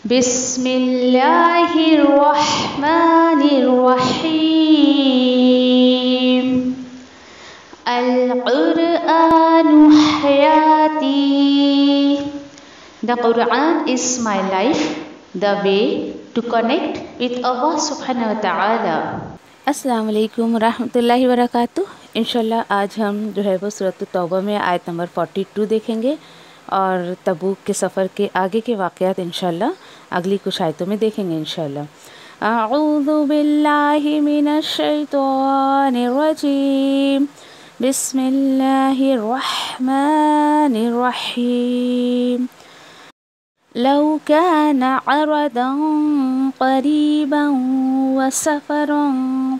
بسم اللہ الرحمن الرحیم القرآن حیاتی. The Quran is my life, the way to connect with Allah subhanahu wa ta'ala. السلام علیکم ورحمۃ اللہ وبرکاتہ. انشاءاللہ آج ہم جو ہے وہ سورۃ التوبہ میں آیت نمبر 42 دیکھیں گے اور تبوک کے سفر کے آگے کے واقعات انشاءاللہ اگلی کچھ آیتوں میں دیکھیں گے انشاءاللہ. اعوذ باللہ من الشیطان الرجیم. بسم اللہ الرحمن الرحیم. لو كان عرضا قريبا وسفرا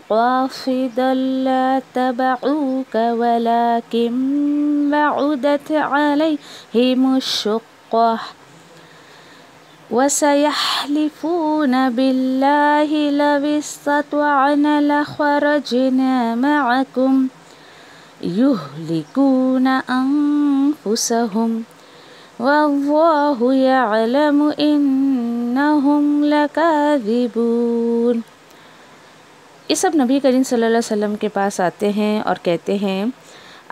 قاصدا لاتبعوك ولكن بعدت عليهم الشقة وسيحلفون بالله لو استطعنا لخرجنا معكم يهلكون أنفسهم واللہ یعلم انہم لکاذبون. یہ سب نبی کریم صلی اللہ علیہ وسلم کے پاس آتے ہیں اور کہتے ہیں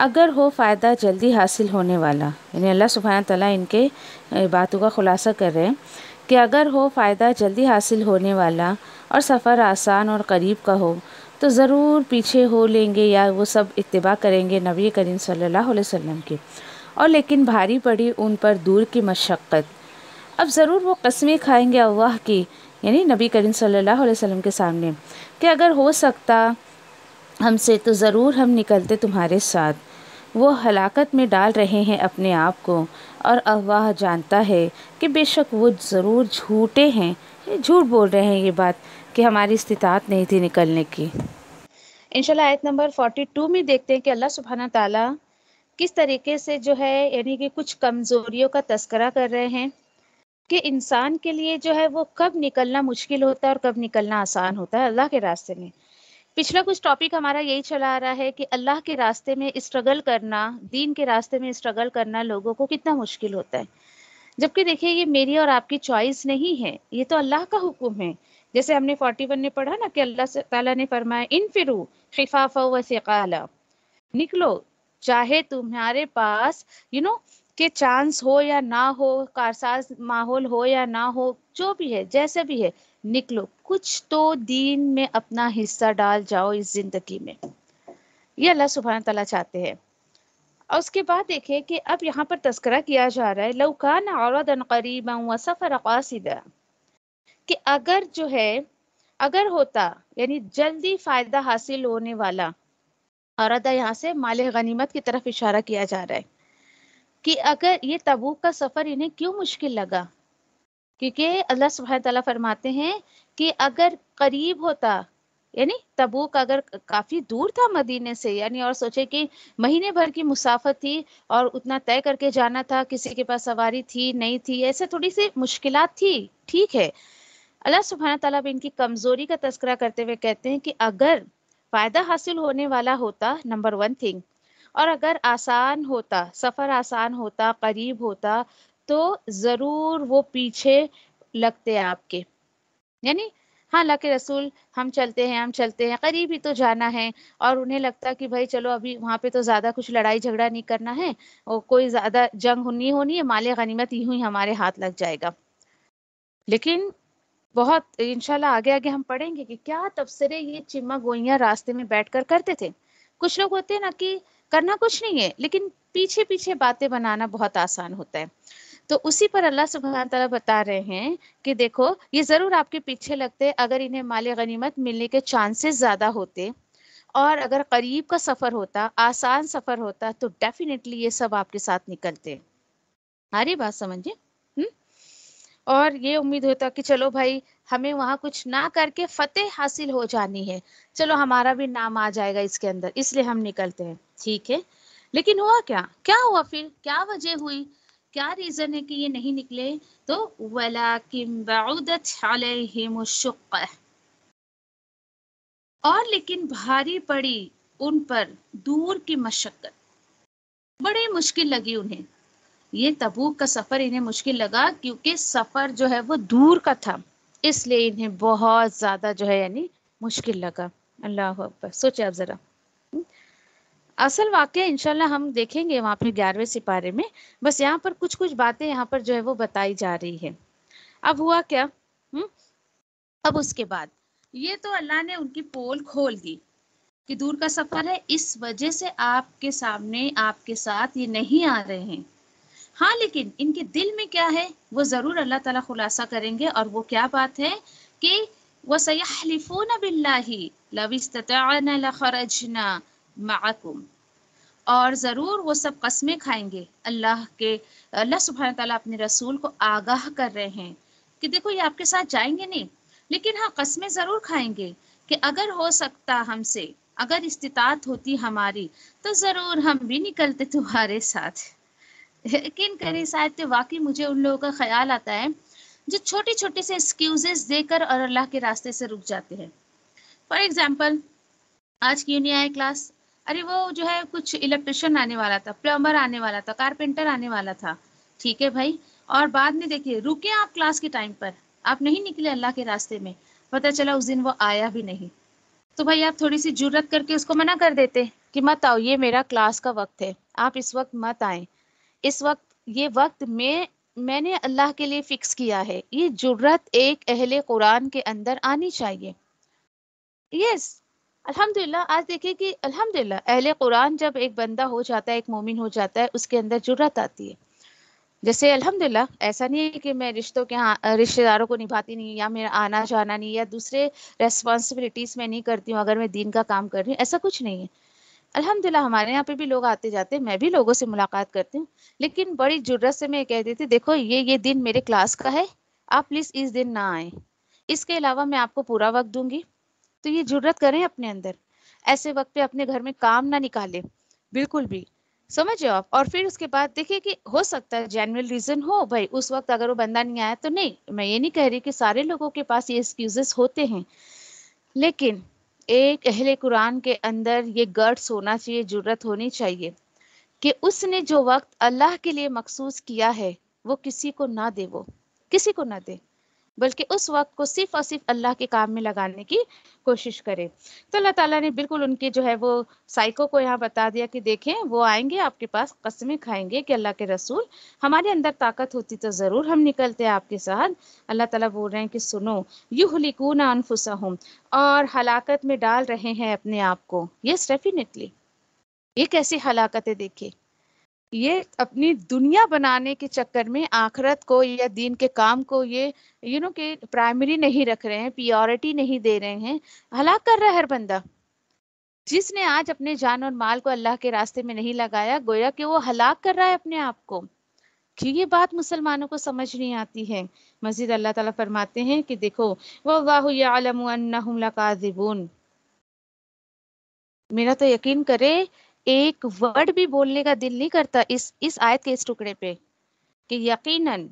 اگر ہو فائدہ جلدی حاصل ہونے والا، یعنی اللہ سبحانہ تعالیٰ ان کے باتوں کا خلاصہ کر رہے ہیں کہ اگر ہو فائدہ جلدی حاصل ہونے والا اور سفر آسان اور قریب کا ہو تو ضرور پیچھے ہو لیں گے یا وہ سب اتباع کریں گے نبی کریم صلی اللہ علیہ وسلم کی. اور لیکن بھاری پڑی ان پر دور کی مشقت. اب ضرور وہ قسمیں کھائیں گے اللہ کی، یعنی نبی کریم صلی اللہ علیہ وسلم کے سامنے، کہ اگر ہو سکتا ہم سے تو ضرور ہم نکلتے تمہارے ساتھ. وہ ہلاکت میں ڈال رہے ہیں اپنے آپ کو اور اللہ جانتا ہے کہ بے شک وہ ضرور جھوٹے ہیں، جھوٹ بول رہے ہیں یہ بات کہ ہماری استطاعت نہیں تھی نکلنے کی. انشاءاللہ آیت نمبر 42 میں دیکھتے ہیں کہ اللہ سبحانہ تعالیٰ کس طریقے سے جو ہے یعنی کہ کچھ کمزوریوں کا تذکرہ کر رہے ہیں کہ انسان کے لیے جو ہے وہ کب نکلنا مشکل ہوتا ہے اور کب نکلنا آسان ہوتا ہے اللہ کے راستے میں. پچھلا کچھ ٹاپک ہمارا یہی چلا آ رہا ہے کہ اللہ کے راستے میں اسٹرگل کرنا، دین کے راستے میں اسٹرگل کرنا لوگوں کو کتنا مشکل ہوتا ہے، جبکہ دیکھیے یہ میری اور آپ کی چوائس نہیں ہے، یہ تو اللہ کا حکم ہے. جیسے ہم نے 41 میں پڑھا نا کہ اللہ تعالیٰ نے فرمایا انفروا خفافا و ثقالا، نکلو چاہے تمہارے پاس کہ چانس ہو یا نہ ہو، کارساز ماحول ہو یا نہ ہو، جو بھی ہے جیسے بھی ہے نکلو، کچھ تو دین میں اپنا حصہ ڈال جاؤ اس زندگی میں. یہ اللہ سبحانہ تعالیٰ چاہتے ہیں. اور اس کے بعد دیکھیں کہ اب یہاں پر تذکرہ کیا جا رہا ہے لو کان عرضا قریبا وسفر قاصدا، کہ اگر جو ہے اگر ہوتا یعنی جلدی فائدہ حاصل ہونے والا. عرضہ یہاں سے مال غنیمت کی طرف اشارہ کیا جا رہا ہے کہ اگر یہ تبوک کا سفر انہیں کیوں مشکل لگا، کیونکہ اللہ سبحانہ تعالیٰ فرماتے ہیں کہ اگر قریب ہوتا، یعنی تبوک اگر کافی دور تھا مدینے سے، یعنی اور سوچے کہ مہینے بھر کی مسافت تھی اور اتنا طے کر کے جانا تھا، کسی کے پاس سواری تھی نہیں تھی، ایسے تھوڑی سی مشکلات تھی، ٹھیک ہے. اللہ سبحانہ تعالیٰ بھی ان کی کمزوری کا تذکرہ کرتے ہوئے کہتے ہیں کہ اگر فائدہ حاصل ہونے والا ہوتا، نمبر 1 تھنگ، اور اگر آسان ہوتا، سفر آسان ہوتا، قریب ہوتا، تو ضرور وہ پیچھے لگتے آپ کے. یعنی ہاں اللہ کے رسول ہم چلتے ہیں قریب ہی تو جانا ہے، اور انہیں لگتا کہ بھائی چلو ابھی وہاں پہ تو زیادہ کچھ لڑائی جھگڑا نہیں کرنا ہے اور کوئی زیادہ جنگ نہیں ہونی ہے، مال غنیمت یوں ہی ہمارے ہاتھ لگ جائے گا. لیکن بہت انشاءاللہ آگے آگے ہم پڑھیں گے کہ کیا تبصرے یہ چما گوئیاں راستے میں بیٹھ کر کرتے تھے. کچھ لوگ ہوتے ہیں نا کہ کرنا کچھ نہیں ہے لیکن پیچھے پیچھے باتیں بنانا بہت آسان ہوتا ہے. تو اسی پر اللہ سبحانہ تعالیٰ بتا رہے ہیں کہ دیکھو یہ ضرور آپ کے پیچھے لگتے اگر انہیں مال غنیمت ملنے کے چانسز زیادہ ہوتے، اور اگر قریب کا سفر ہوتا، آسان سفر ہوتا، تو ڈیفینیٹلی یہ سب آپ کے ساتھ نکلتے. ساری بات سمجھے. اور یہ امید ہوتا کہ چلو بھائی ہمیں وہاں کچھ نہ کر کے فتح حاصل ہو جانی ہے، چلو ہمارا بھی نام آ جائے گا اس کے اندر، اس لیے ہم نکلتے ہیں. ٹھیک ہے، لیکن ہوا کیا ہوا پھر، کیا وجہ ہوئی، کیا ریزن ہے کہ یہ نہیں نکلے؟ تو وَلَكِنْ بَعُدَتْ عَلَيْهِمُ الشُّقَّةُ، اور لیکن بھاری پڑی ان پر دور کی مشقت، بڑی مشکل لگی انہیں. یہ تبوک کا سفر انہیں مشکل لگا کیونکہ سفر جو ہے وہ دور کا تھا، اس لیے انہیں بہت زیادہ جو ہے یعنی مشکل لگا۔ اللہ اکبر، سوچے آپ ذرا۔ اصل واقعہ انشاءاللہ ہم دیکھیں گے وہاں پہ 11ویں سپارے میں، بس یہاں پر کچھ باتیں یہاں پر جو ہے وہ بتائی جا رہی ہے۔ اب ہوا کیا؟ اب اس کے بعد یہ تو اللہ نے ان کی پول کھول دی کہ دور کا سفر ہے، اس وجہ سے آپ کے سامنے آپ کے ساتھ یہ نہیں آ رہے ہیں۔ ہاں لیکن ان کے دل میں کیا ہے وہ ضرور اللہ تعالیٰ خلاصہ کریں گے، اور وہ کیا بات ہے کہ وَسَيَحْلِفُونَ بِاللَّهِ لَوِ اسْتَطَعْنَا لَخَرَجْنَا مَعَكُمْ، اور ضرور وہ سب قسمیں کھائیں گے اللہ سبحانہ تعالیٰ اپنے رسول کو آگاہ کر رہے ہیں کہ دیکھو یہ آپ کے ساتھ جائیں گے نہیں، لیکن ہاں قسمیں ضرور کھائیں گے کہ اگر ہو سکتا ہم سے، اگر استطاعت ہوتی ہماری تو ضرور ہم بھی نکلتے تمہارے ساتھ۔ یقین کریں شاید واقعی مجھے ان لوگوں کا خیال آتا ہے جو چھوٹی چھوٹی سے ایکسکیوزز دے کر اور اللہ کے راستے سے رک جاتے ہیں۔ فار ایگزامپل، آج کیوں نہیں آئے کلاس؟ ارے وہ جو ہے کچھ الیکٹریشین آنے والا تھا، پلمبر آنے والا تھا، کارپینٹر آنے والا تھا، ٹھیک ہے بھائی، اور بعد میں دیکھیے رکے آپ کلاس کے ٹائم پر، آپ نہیں نکلے اللہ کے راستے میں، پتہ چلا اس دن وہ آیا بھی نہیں، تو بھائی آپ تھوڑی سی جرت کر کے اس کو منع کر دیتے کہ مت آؤ، یہ میرا کلاس کا وقت ہے، آپ اس وقت مت آئیں، اس وقت یہ وقت میں نے اللہ کے لیے فکس کیا ہے۔ یہ جرت ایک اہل قرآن کے اندر آنی چاہیے۔ یس، الحمدللہ آج دیکھیں کہ الحمدللہ اہل قرآن جب ایک بندہ ہو جاتا ہے، ایک مومن ہو جاتا ہے، اس کے اندر جرت آتی ہے۔ جیسے الحمدللہ ایسا نہیں ہے کہ میں رشتہ داروں کو نبھاتی نہیں، یا میرا آنا جانا نہیں، یا دوسرے ریسپانسبلٹیز میں نہیں کرتی ہوں اگر میں دین کا کام کر رہی ہوں، ایسا کچھ نہیں ہے۔ الحمدللہ ہمارے یہاں پہ بھی لوگ آتے جاتے ہیں، میں بھی لوگوں سے ملاقات کرتی ہوں، لیکن بڑی جرت سے میں کہہ دیتی دیکھو یہ دن میرے کلاس کا ہے، آپ پلیز اس دن نہ آئیں، اس کے علاوہ میں آپ کو پورا وقت دوں گی۔ تو یہ جرت کریں اپنے اندر، ایسے وقت پہ اپنے گھر میں کام نہ نکالیں بالکل بھی، سمجھے آپ؟ اور پھر اس کے بعد دیکھیں کہ ہو سکتا ہے جینوئل ریزن ہو، بھائی اس وقت اگر وہ بندہ نہیں آیا تو نہیں، میں یہ نہیں کہہ رہی کہ سارے لوگوں کے پاس یہ ایکسکیوزز ہوتے ہیں، لیکن ایک اہل قرآن کے اندر یہ گٹس ہونا چاہیے، جرت ہونی چاہیے کہ اس نے جو وقت اللہ کے لیے مخصوص کیا ہے وہ کسی کو نہ دے، وہ کسی کو نہ دے، بلکہ اس وقت کو صرف اور صرف اللہ کے کام میں لگانے کی کوشش کرے۔ تو اللہ تعالیٰ نے بالکل ان کے جو ہے وہ سائیکو کو یہاں بتا دیا کہ دیکھیں وہ آئیں گے آپ کے پاس، قسمیں کھائیں گے کہ اللہ کے رسول ہمارے اندر طاقت ہوتی تو ضرور ہم نکلتے آپ کے ساتھ۔ اللہ تعالیٰ بول رہے ہیں کہ سنو، یہلکون انفسہم، اور ہلاکت میں ڈال رہے ہیں اپنے آپ کو۔ یس ڈیفینیٹلی، یہ کیسی ہلاکت ہے دیکھیے، یہ اپنی دنیا بنانے کے چکر میں آخرت کو یا دین کے کام کو یہ کہ پرائمری نہیں رکھ رہے ہیں، پیورٹی نہیں دے رہے ہیں، ہلاک کر رہا ہے ہر بندہ۔ جس نے آج اپنے جان اور مال کو اللہ کے راستے میں نہیں لگایا، گویا کہ وہ ہلاک کر رہا ہے اپنے آپ کو، کہ یہ بات مسلمانوں کو سمجھ نہیں آتی ہے۔ مزید اللہ تعالیٰ فرماتے ہیں کہ دیکھو وَاللَّهُ يَعْلَمُ أَنَّهُمْ لَكَاذِبُونَ، میرا تو یقین کرے ایک ورڈ بھی بولنے کا دل نہیں کرتا اس آیت کے اس ٹکڑے پہ، کہ یقیناً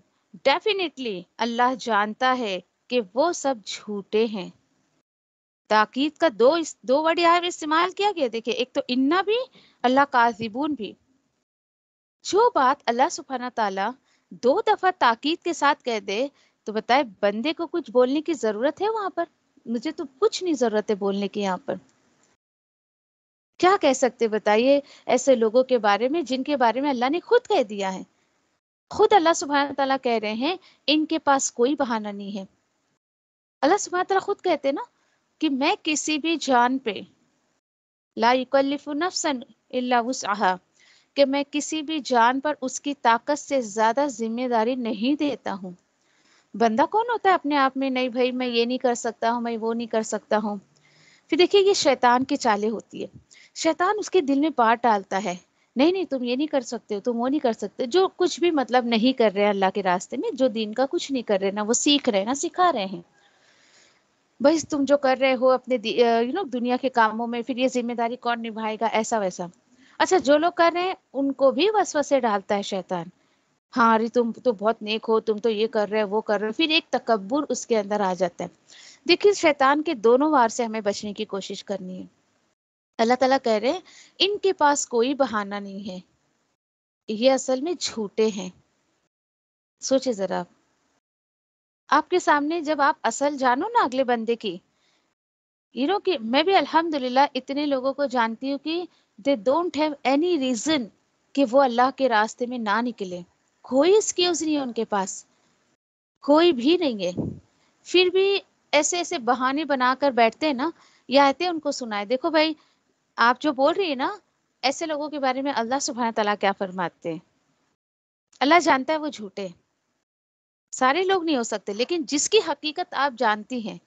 ڈیفینیٹلی اللہ جانتا ہے کہ وہ سب جھوٹے ہیں۔ تاکید کا دو ورڈ یہاں پہ استعمال کیا گیا، دیکھیں ایک تو انا بھی، اللہ کاذبون بھی۔ جو بات اللہ سبحانہ تعالیٰ 2 دفعہ تاکید کے ساتھ کہہ دے تو بتائے بندے کو کچھ بولنے کی ضرورت ہے وہاں پر؟ مجھے تو کچھ نہیں ضرورت ہے بولنے کی یہاں پر۔ کیا کہہ سکتے بتائیے ایسے لوگوں کے بارے میں جن کے بارے میں اللہ نے خود کہہ دیا ہے، خود اللہ سبحانہ تعالیٰ کہہ رہے ہیں ان کے پاس کوئی بہانہ نہیں ہے۔ اللہ سبحانہ تعالیٰ خود کہتے نا کہ میں کسی بھی جان پہ لا یکلف نفسا الا وسعها، کہ میں کسی بھی جان پر اس کی طاقت سے زیادہ ذمہ داری نہیں دیتا ہوں۔ بندہ کون ہوتا ہے اپنے آپ میں نہیں بھائی میں یہ نہیں کر سکتا ہوں، میں وہ نہیں کر سکتا ہوں؟ پھر دیکھیے یہ شیطان کی چالیں ہوتی ہے، شیطان اس کے دل میں بات ڈالتا ہے، نہیں نہیں تم یہ نہیں کر سکتے ہو، تم وہ نہیں کر سکتے، جو کچھ بھی مطلب نہیں کر رہے ہیں اللہ کے راستے میں، جو دین کا کچھ نہیں کر رہے، نہ وہ سیکھ رہے ہیں نہ سکھا رہے ہیں، بس تم جو کر رہے ہو اپنے دنیا کے کاموں میں، پھر یہ ذمہ داری کون نبھائے گا، ایسا ویسا۔ اچھا جو لوگ کر رہے ہیں ان کو بھی وسوسے ڈالتا ہے شیطان، ہاں ارے تم تو بہت نیک ہو، تم تو یہ کر رہے وہ کر رہے، پھر ایک تکبر اس کے اندر آ جاتا ہے۔ دیکھیے شیطان کے دونوں وار سے ہمیں بچنے کی کوشش کرنی ہے۔ اللہ تعالیٰ کہہ رہے ہیں ان کے پاس کوئی بہانہ نہیں ہے، یہ اصل میں جھوٹے ہیں. سوچے ذرا، آپ کے سامنے جب آپ اصل جانو نا اگلے بندے کی، کہ میں بھی الحمدللہ اتنے لوگوں کو جانتی ہوں کہ they don't have any reason کہ وہ اللہ کے راستے میں نہ نکلے. کوئی ایکسکیوز نہیں ہے ان کے پاس، کوئی بھی نہیں ہے. پھر بھی ایسے ایسے بہانے بنا کر بیٹھتے ہیں نا، یا آتے ہیں ان کو سنائے. دیکھو بھائی، آپ جو بول رہی ہیں نا، ایسے لوگوں کے بارے میں اللہ سبحانہ تعالیٰ کیا فرماتے ہیں. اللہ جانتا ہے وہ جھوٹے، سارے لوگ نہیں ہو سکتے، لیکن جس کی حقیقت آپ جانتی ہیں،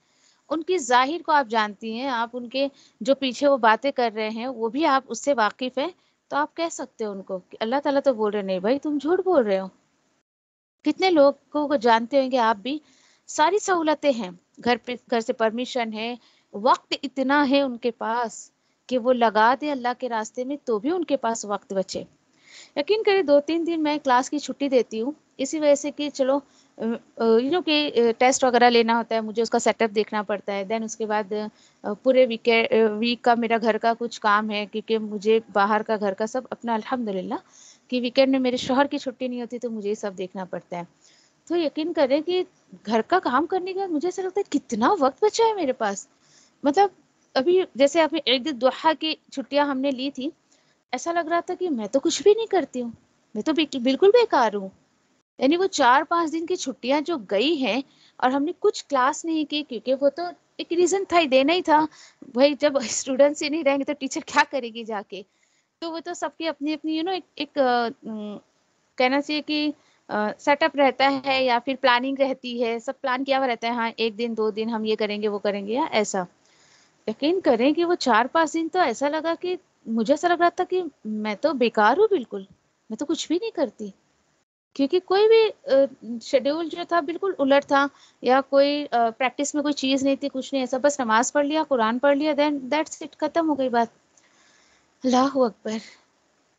ان کی ظاہر کو آپ جانتی ہیں، آپ ان کے جو پیچھے وہ باتیں کر رہے ہیں وہ بھی آپ اس سے واقف ہیں، تو آپ کہہ سکتے ہو ان کو کہ اللہ تعالیٰ تو بول رہے نہیں بھائی تم جھوٹ بول رہے ہو. کتنے لوگوں کو جانتے ہوں گے آپ بھی، ساری سہولتیں ہیں، گھر سے پرمیشن ہے، وقت اتنا ہے ان کے پاس کہ وہ لگا دے اللہ کے راستے میں تو بھی ان کے پاس وقت بچے. یقین کریں 2-3 دن میں کلاس کی چھٹی دیتی ہوں، اسی وجہ سے کہ چلو کہ ٹیسٹ وغیرہ لینا ہوتا ہے، مجھے اس کا سیٹ اپ دیکھنا پڑتا ہے. دین اس کے بعد پورے ویک کا میرا گھر کا کچھ کام ہے، کیونکہ مجھے باہر کا گھر کا سب اپنا الحمدللہ کہ ویکینڈ میں میرے شوہر کی چھٹی نہیں ہوتی تو مجھے یہ سب دیکھنا پڑتا ہے. تو یقین کریں کہ گھر کا کام کرنے کے بعد مجھے ایسا لگتا ہے کتنا وقت بچا ہے میرے پاس. مطلب ابھی جیسے ابھی ایک دن ضحیٰ کی چھٹیاں ہم نے لی تھی، ایسا لگ رہا تھا کہ میں تو کچھ بھی نہیں کرتی ہوں، میں تو بالکل بیکار ہوں. یعنی وہ 4-5 دن کی چھٹیاں جو گئی ہیں اور ہم نے کچھ کلاس نہیں کی، کیونکہ وہ تو ایک ریزن تھا، ہی دینا ہی تھا. بھائی جب اسٹوڈنٹس ہی نہیں رہیں گے تو ٹیچر کیا کرے گی جا کے. تو وہ تو سب کی اپنی اپنی ایک کہنا چاہیے کہ سیٹ اپ رہتا ہے، یا پھر پلاننگ رہتی ہے، سب پلان کیا ہوا رہتا ہے. ہاں 1 دن 2 دن ہم یہ کریں گے وہ کریں گے یا ایسا. یقین کریں کہ وہ 4-5 دن تو ایسا لگا کہ مجھے ایسا لگ رہا تھا کہ میں تو بیکار ہوں، بالکل میں تو کچھ بھی نہیں کرتی، کیونکہ کوئی بھی شیڈیول جو تھا بالکل الٹ تھا، یا کوئی پریکٹس میں کوئی چیز نہیں تھی، کچھ نہیں ایسا. بس نماز پڑھ لیا، قرآن پڑھ لیا، دین دیٹس اٹ، ختم ہو گئی بات. اللہ اکبر.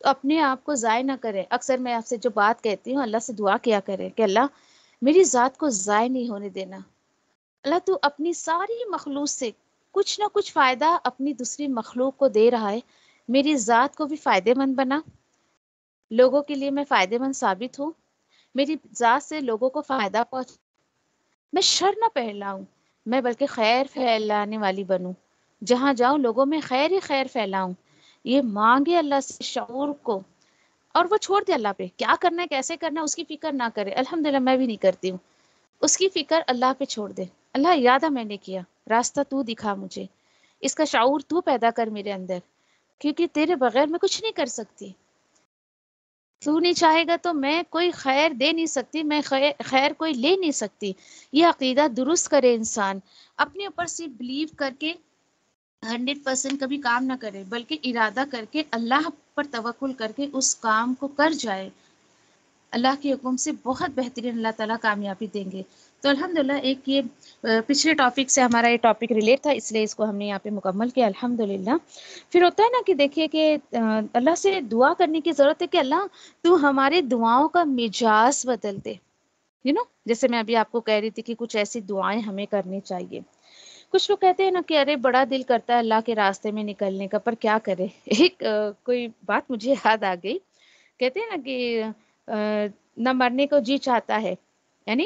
تو اپنے آپ کو ضائع نہ کرے. اکثر میں آپ سے جو بات کہتی ہوں، اللہ سے دعا کیا کرے کہ اللہ میری ذات کو ضائع نہیں ہونے دینا. اللہ تو اپنی ساری مخلوق سے کچھ نہ کچھ فائدہ اپنی دوسری مخلوق کو دے رہا ہے، میری ذات کو بھی فائدے مند بنا، لوگوں کے لیے میں فائدے مند ثابت ہوں، میری ذات سے لوگوں کو فائدہ پہنچ، میں شر نہ پھیلاؤں، میں بلکہ خیر پھیلانے والی بنوں، جہاں جاؤں لوگوں میں خیر ہی خیر پھیلاؤں. یہ مانگے اللہ سے شعور کو، اور وہ چھوڑ دے اللہ پہ. کیا کرنا ہے کیسے کرنا ہے اس کی فکر نہ کرے. الحمدللہ میں بھی نہیں کرتی ہوں. اس کی فکر اللہ پہ چھوڑ دے. اللہ یاد ہے میں نے کیا، راستہ تو دکھا مجھے، اس کا شعور تو پیدا کر میرے اندر، کیونکہ تیرے بغیر میں کچھ نہیں کر سکتی. تو نہیں چاہے گا تو میں کوئی خیر دے نہیں سکتی، میں خیر کوئی لے نہیں سکتی. یہ عقیدہ درست کرے انسان، اپنے اوپر سے بلیو کر کے 100% کبھی کام نہ کرے، بلکہ ارادہ کر کے اللہ پر توکل کر کے اس کام کو کر جائے. اللہ کے حکم سے بہت بہترین اللہ تعالیٰ کامیابی دیں گے. تو الحمدللہ ایک یہ پچھلے ٹاپک سے ہمارا یہ ٹاپک ریلیٹ تھا، اس لیے اس کو ہم نے یہاں پہ مکمل کیا الحمدللہ. پھر ہوتا ہے نا کہ دیکھیے کہ اللہ سے دعا کرنے کی ضرورت ہے کہ اللہ تو ہمارے دعاؤں کا مجاز بدل دے. جیسے میں ابھی آپ کو کہہ رہی تھی کہ کچھ ایسی دعائیں ہمیں کرنی چاہیے. کچھ لوگ کہتے ہیں نا کہ ارے بڑا دل کرتا ہے اللہ کے راستے میں نکلنے کا، پر کیا کرے. ایک کوئی بات مجھے یاد آ گئی. کہتے ہیں نا کہ نہ مرنے کو جی چاہتا ہے، یعنی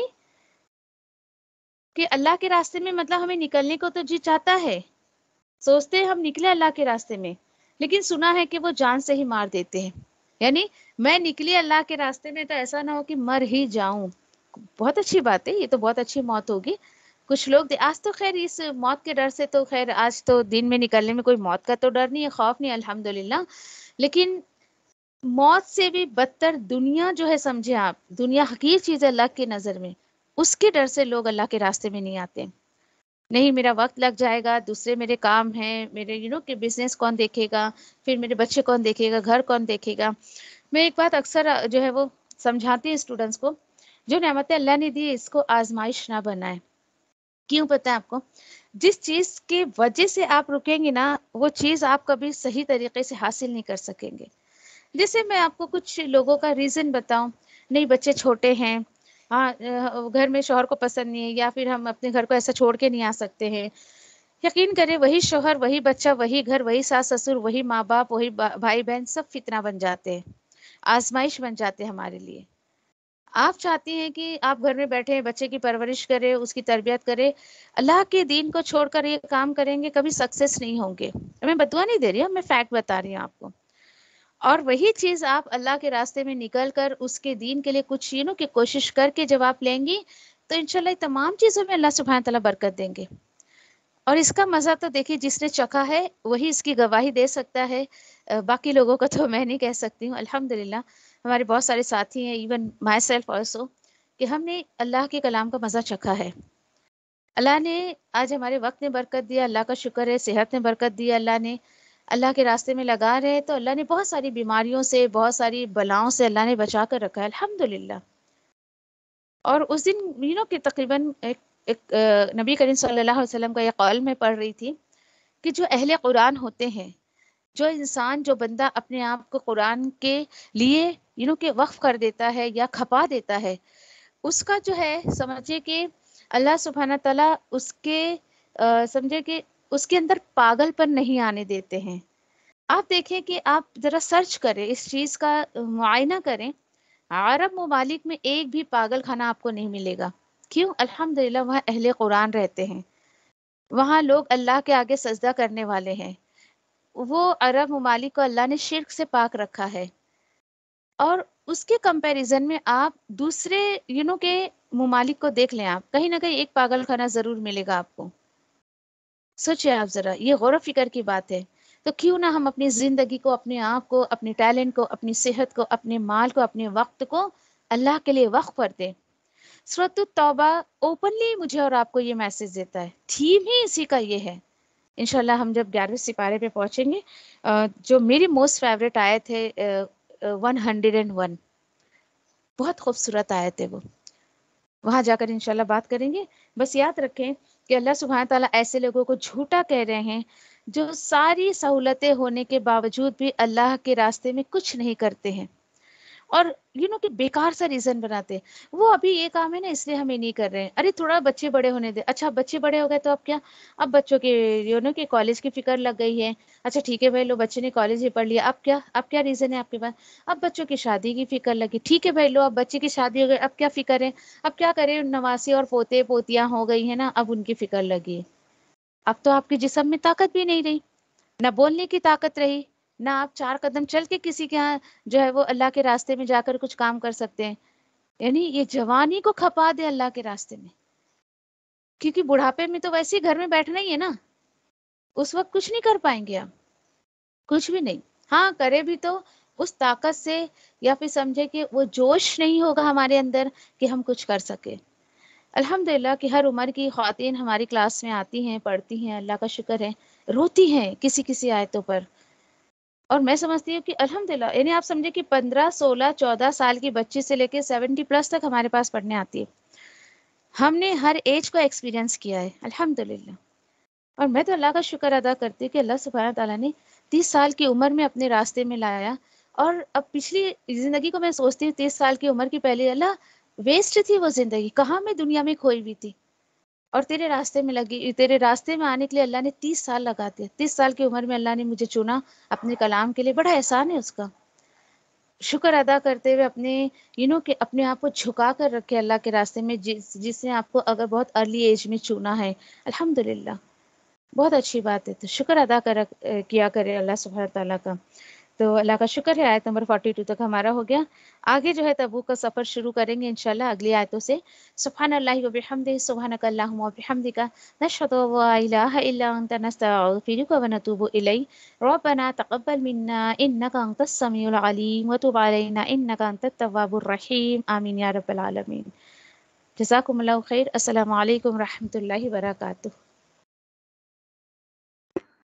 کہ اللہ کے راستے میں مطلب ہمیں نکلنے کو تو جی چاہتا ہے، سوچتے ہیں ہم نکلے اللہ کے راستے میں، لیکن سنا ہے کہ وہ جان سے ہی مار دیتے ہیں. یعنی میں نکلی اللہ کے راستے میں تو ایسا نہ ہو کہ مر ہی جاؤں. بہت اچھی بات ہے، یہ تو بہت اچھی موت ہوگی. کچھ لوگ آج تو خیر اس موت کے ڈر سے تو خیر آج تو دن میں نکلنے میں کوئی موت کا تو ڈر نہیں ہے، خوف نہیں الحمدللہ. لیکن موت سے بھی بدتر دنیا جو ہے، سمجھے آپ، دنیا حقیر چیز ہے اللہ کی نظر میں، اس کے ڈر سے لوگ اللہ کے راستے میں نہیں آتے. نہیں میرا وقت لگ جائے گا، دوسرے میرے کام ہیں، میرے کہ بزنس کون دیکھے گا، پھر میرے بچے کون دیکھے گا، گھر کون دیکھے گا. میں ایک بات اکثر جو ہے وہ سمجھاتی ہوں اسٹوڈنٹس کو، جو نعمتیں اللہ نے دی اس کو آزمائش نہ بنائیں. کیوں پتہ ہے آپ کو؟ جس چیز کی وجہ سے آپ رکیں گے نا، وہ چیز آپ کبھی صحیح طریقے سے حاصل نہیں کر سکیں گے. جیسے میں آپ کو کچھ لوگوں کا ریزن بتاؤں، نہیں بچے چھوٹے ہیں، ہاں گھر میں شوہر کو پسند نہیں ہے، یا پھر ہم اپنے گھر کو ایسا چھوڑ کے نہیں آ سکتے ہیں. یقین کریں وہی شوہر، وہی بچہ، وہی گھر، وہی ساس سسر، وہی ماں باپ، وہی بھائی بہن، سب فتنہ بن جاتے ہیں. آزمائش بن جاتے ہیں ہمارے لیے۔ آپ چاہتی ہیں کہ آپ گھر میں بیٹھے بچے کی پرورش کرے، اس کی تربیت کرے، اللہ کے دین کو چھوڑ کر یہ کام کریں گے کبھی سکسیس نہیں ہوں گے۔ میں بدعا نہیں دے رہی ہوں، میں فیکٹ بتا رہی ہوں آپ کو۔ اور وہی چیز آپ اللہ کے راستے میں نکل کر اس کے دین کے لیے کچھ کی کوشش کر کے جب آپ لیں گی تو انشاءاللہ تمام چیزوں میں اللہ سبحانہ تعالیٰ برکت دیں گے۔ اور اس کا مزہ تو دیکھیے جس نے چکھا ہے وہی اس کی گواہی دے سکتا ہے، باقی لوگوں کا تو میں نہیں کہہ سکتی ہوں۔ الحمدللہ ہمارے بہت سارے ساتھی ہیں، ایون مائی سیلف آلسو، کہ ہم نے اللہ کے کلام کا مزہ چکھا ہے۔ اللہ نے آج ہمارے وقت میں برکت دیا، اللہ کا شکر ہے، صحت میں برکت دیا اللہ نے، اللہ کے راستے میں لگا رہے تو اللہ نے بہت ساری بیماریوں سے، بہت ساری بلاؤں سے اللہ نے بچا کر رکھا ہے الحمدللہ۔ اور اس دن کہ تقریباً ایک نبی کریم صلی اللہ علیہ وسلم کا یہ قول میں پڑھ رہی تھی کہ جو اہل قرآن ہوتے ہیں، جو انسان، جو بندہ اپنے آپ کو قرآن کے لیے کہ وقف کر دیتا ہے یا کھپا دیتا ہے، اس کا جو ہے سمجھے کہ اللہ سبحانہ تعالیٰ اس کے سمجھے کہ اس کے اندر پاگل پن نہیں آنے دیتے ہیں۔ آپ دیکھیں کہ آپ ذرا سرچ کریں، اس چیز کا معائنہ کریں، عرب ممالک میں ایک بھی پاگل خانہ آپ کو نہیں ملے گا۔ کیوں؟ الحمدللہ وہاں اہل قرآن رہتے ہیں، وہاں لوگ اللہ کے آگے سجدہ کرنے والے ہیں، وہ عرب ممالک کو اللہ نے شرک سے پاک رکھا ہے۔ اور اس کے کمپیریزن میں آپ دوسرے کے ممالک کو دیکھ لیں، آپ کہیں نہ کہیں ایک پاگل خانہ ضرور ملے گا آپ کو۔ سوچیں آپ ذرا، یہ غور و فکر کی بات ہے۔ تو کیوں نہ ہم اپنی زندگی کو، اپنے آپ کو، اپنے ٹیلنٹ کو، اپنی صحت کو، اپنے مال کو، اپنے وقت کو اللہ کے لیے وقف کر دیں۔ سورۃ التوبہ اوپنلی مجھے اور آپ کو یہ میسج دیتا ہے، تھیم ہی اسی کا یہ ہے۔ انشاءاللہ ہم جب 11ویں سپارے پہ پہنچیں گے، جو میری موسٹ فیوریٹ آیت ہے 101، بہت خوبصورت آیت ہے وہ، وہاں جا کر انشاءاللہ بات کریں گے۔ بس یاد رکھیں کہ اللہ سبحانہ تعالیٰ ایسے لوگوں کو جھوٹا کہہ رہے ہیں جو ساری سہولتیں ہونے کے باوجود بھی اللہ کے راستے میں کچھ نہیں کرتے ہیں، اور کہ بیکار سا ریزن بناتے ہیں، وہ ابھی یہ کام ہے نا اس لیے ہمیں نہیں کر رہے ہیں، ارے تھوڑا بچے بڑے ہونے دے، اچھا بچے بڑے ہو گئے تو اب کیا، اب بچوں کے کہ کالج کی فکر لگ گئی ہے، اچھا ٹھیک ہے بھائی لو بچے نے کالج ہی پڑھ لیا، اب کیا ریزن ہے آپ کے پاس، اب بچوں کی شادی کی فکر لگی، ٹھیک ہے بھائی لو اب بچے کی شادی ہو گئی، اب کیا فکر ہے، اب کیا کریں نواسی اور پوتے پوتیاں ہو گئی ہیں نا، اب ان کی فکر لگی ہے۔ اب تو آپ کے جسم میں طاقت بھی نہیں رہی، نہ بولنے کی طاقت رہی، نہ آپ 4 قدم چل کے کسی کے ہاں جو ہے وہ اللہ کے راستے میں جا کر کچھ کام کر سکتے ہیں۔ یعنی یہ جوانی کو کھپا دے اللہ کے راستے میں، کیونکہ بڑھاپے میں تو ویسے ہی گھر میں بیٹھنا ہی ہے نا، اس وقت کچھ نہیں کر پائیں گے آپ، کچھ بھی نہیں۔ ہاں کرے بھی تو اس طاقت سے، یا پھر سمجھے کہ وہ جوش نہیں ہوگا ہمارے اندر کہ ہم کچھ کر سکے۔ الحمدللہ کہ ہر عمر کی خواتین ہماری کلاس میں آتی ہیں، پڑھتی ہیں، اللہ کا شکر ہے، روتی ہیں کسی کسی آیتوں پر، اور میں سمجھتی ہوں کہ الحمدللہ یعنی آپ سمجھے کہ 15 16 14 سال کی بچی سے لے کے 70 پلس تک ہمارے پاس پڑھنے آتی ہے۔ ہم نے ہر ایج کو ایکسپیرینس کیا ہے الحمدللہ، اور میں تو اللہ کا شکر ادا کرتی ہوں کہ اللہ سبحانہ تعالیٰ نے 30 سال کی عمر میں اپنے راستے میں لایا، اور اب پچھلی زندگی کو میں سوچتی ہوں 30 سال کی عمر کی پہلے اللہ ویسٹ تھی وہ زندگی، کہاں میں دنیا میں کھوئی ہوئی تھی، اور تیرے راستے میں لگی، تیرے راستے میں آنے کے لیے اللہ نے 30 سال لگا دیا، 30 سال کی عمر میں اللہ نے مجھے چنا اپنے کلام کے لیے، بڑا احسان ہے اس کا۔ شکر ادا کرتے ہوئے اپنے کہ اپنے آپ کو جھکا کر رکھے اللہ کے راستے میں، جس نے آپ کو اگر بہت ارلی ایج میں چنا ہے، الحمدللہ بہت اچھی بات ہے، تو شکر ادا کیا کرے اللہ سبحانہ تعالیٰ کا۔ تو اللہ کا شکر ہے، آیت نمبر 42 تک ہمارا ہو گیا، آگے جو ہے تبوک کا سفر شروع کریں گے انشاءاللہ اگلی آیتوں سے۔ سبحان اللہ و بحمدہ، سبحانک اللہم و بحمدک، نشہد ان لا الہ الا انت، نستغفرک و نتوب الیک، ربنا تقبل منا انک انت السمیع العلیم وتب علینا انک انت التواب الرحیم، آمین یا رب العالمین۔ جزاکم اللہ خیر، السلام علیکم ورحمۃ اللہ وبرکاتہ۔